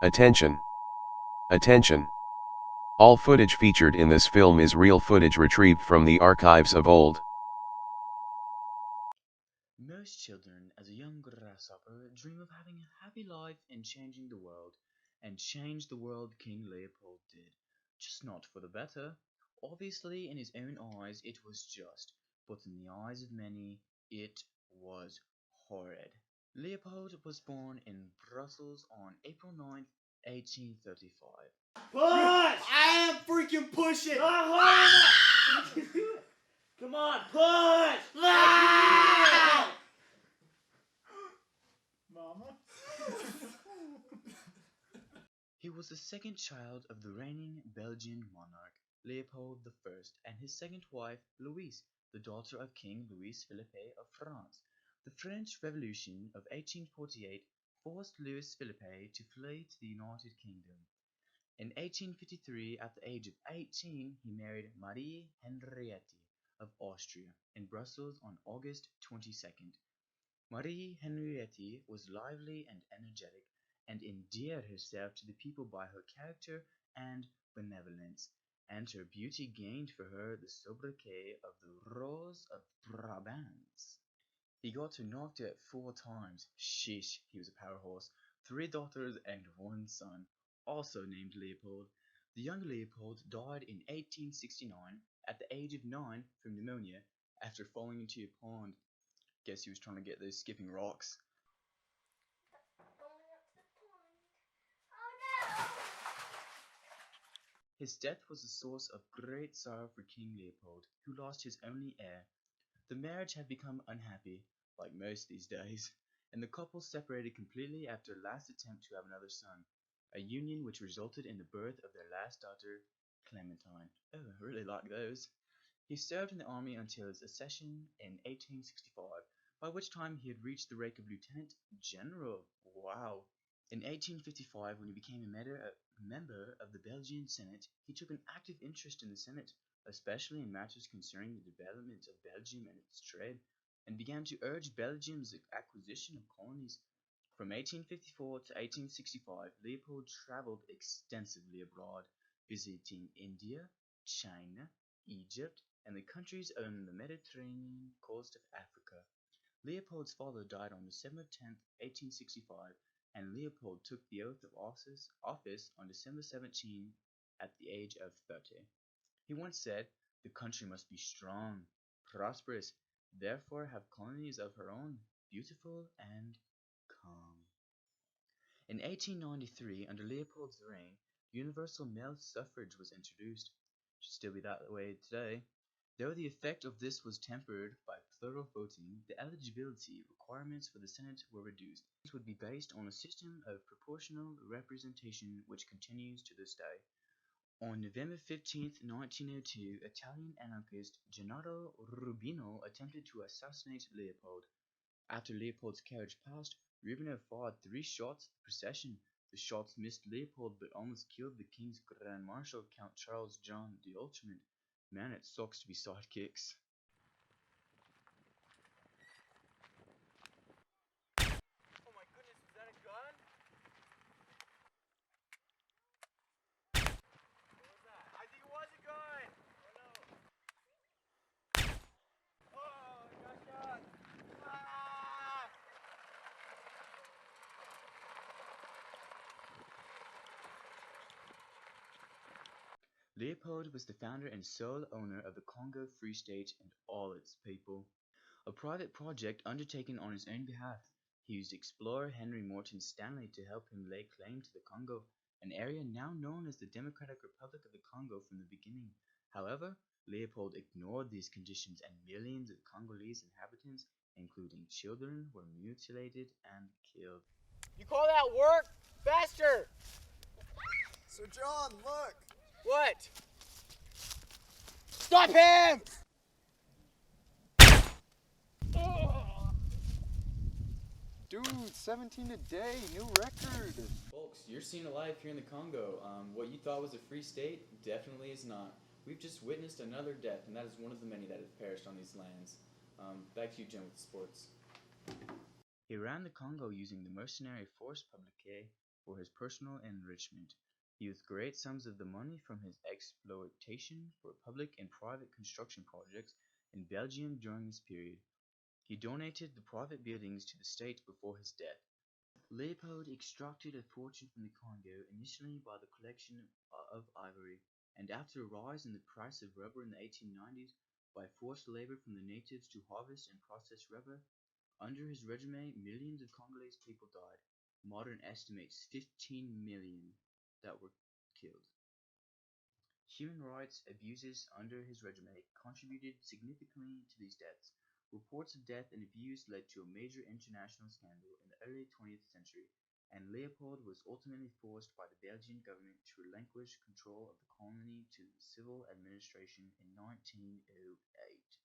Attention! Attention! All footage featured in this film is real footage retrieved from the archives of old. Most children, as a young grasshopper, dream of having a happy life and changing the world. And change the world King Leopold did. Just not for the better. Obviously, in his own eyes, it was just, but in the eyes of many, it was horrid. Leopold was born in Brussels on April 9th, 1835. Push! I am freaking pushing! Not hard enough! Come on, push! Ah! Mama? He was the second child of the reigning Belgian monarch, Leopold I, and his second wife, Louise, the daughter of King Louis Philippe of France. The French Revolution of 1848 forced Louis Philippe to flee to the United Kingdom. In 1853, at the age of 18, he married Marie Henriette of Austria in Brussels on August 22nd. Marie Henriette was lively and energetic, and endeared herself to the people by her character and benevolence, and her beauty gained for her the sobriquet of the Rose of Brabant. He got her knocked out 4 times. Sheesh, he was a power horse. 3 daughters and 1 son, also named Leopold. The young Leopold died in 1869 at the age of 9 from pneumonia after falling into a pond. Guess he was trying to get those skipping rocks. His death was a source of great sorrow for King Leopold, who lost his only heir. The marriage had become unhappy, like most these days, and the couple separated completely after a last attempt to have another son, a union which resulted in the birth of their last daughter, Clementine. Oh, I really like those. He served in the army until his accession in 1865, by which time he had reached the rank of lieutenant general. Wow. In 1855, when he became a member of the Belgian Senate, he took an active interest in the Senate, especially in matters concerning the development of Belgium and its trade, and began to urge Belgium's acquisition of colonies. From 1854 to 1865, Leopold traveled extensively abroad, visiting India, China, Egypt, and the countries on the Mediterranean coast of Africa. Leopold's father died on December 10, 1865, and Leopold took the oath of office on December 17 at the age of 30. He once said, "The country must be strong, prosperous, therefore have colonies of her own, beautiful and calm." In 1893, under Leopold's reign, universal male suffrage was introduced. It should still be that way today. Though the effect of this was tempered by plural voting, the eligibility requirements for the Senate were reduced. It would be based on a system of proportional representation which continues to this day. On November 15, 1902, Italian anarchist Gennaro Rubino attempted to assassinate Leopold. After Leopold's carriage passed, Rubino fired 3 shots at the procession. The shots missed Leopold but almost killed the King's Grand Marshal, Count Charles John the Ultimate. Man, it sucks to be sidekicks. Oh my goodness, is that a gun? What was that? I think it was a gun! Oh no. Oh, I got shot! Ah! Leopold was the founder and sole owner of the Congo Free State and all its people. A private project undertaken on his own behalf. He used explorer Henry Morton Stanley to help him lay claim to the Congo, an area now known as the Democratic Republic of the Congo from the beginning. However, Leopold ignored these conditions and millions of Congolese inhabitants, including children, were mutilated and killed. You call that work? Faster! Sir John, look! What? Stop him! Dude, 17 a day, new record! Folks, you're seeing a life here in the Congo. What you thought was a free state definitely is not. We've just witnessed another death, and that is one of the many that have perished on these lands. Back to you, Jim, with sports. He ran the Congo using the mercenary force publique for his personal enrichment. He used great sums of the money from his exploitation for public and private construction projects in Belgium during this period. He donated the private buildings to the state before his death. Leopold extracted a fortune from the Congo, initially by the collection of ivory, and after a rise in the price of rubber in the 1890s, by forced labor from the natives to harvest and process rubber. Under his regime, millions of Congolese people died. Modern estimates 15 million that were killed. Human rights abuses under his regime contributed significantly to these deaths. Reports of death and abuse led to a major international scandal in the early 20th century, and Leopold was ultimately forced by the Belgian government to relinquish control of the colony to the civil administration in 1908.